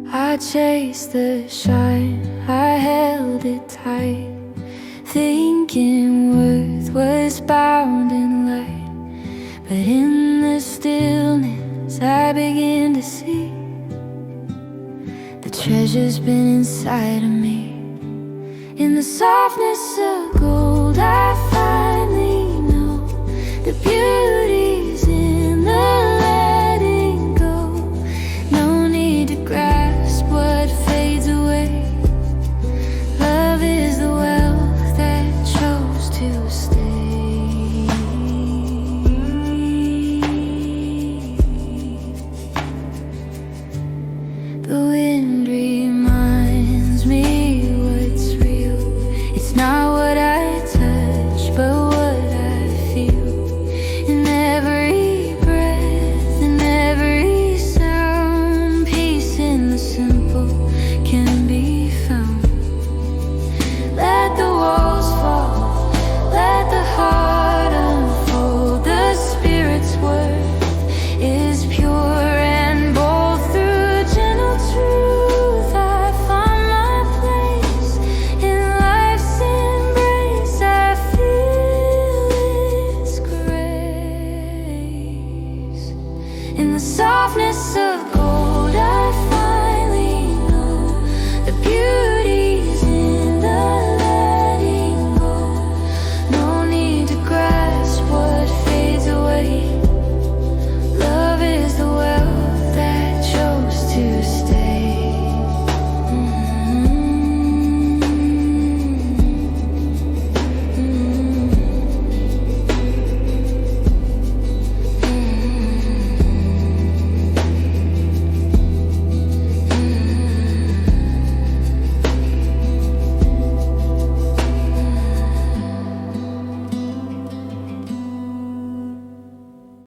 I chased the shine, I held it tight, thinking worth was bound in light. But in the stillness I began to see the treasure's been inside of me. In the softness of gold I finally know the beauty's in the letting go. No need to grasp what fades away. Love is the wealth that chose to stay. The wind reminds me what's real. It's not what I touch, but what I feel. In every breath, in every sound, peace in the simple can be found. Let the walls fall, let the heart unfold. The spirit's worth is pure and bold. Through gentle truth I find my place. In life's embrace I feel its grace. In the softness of gold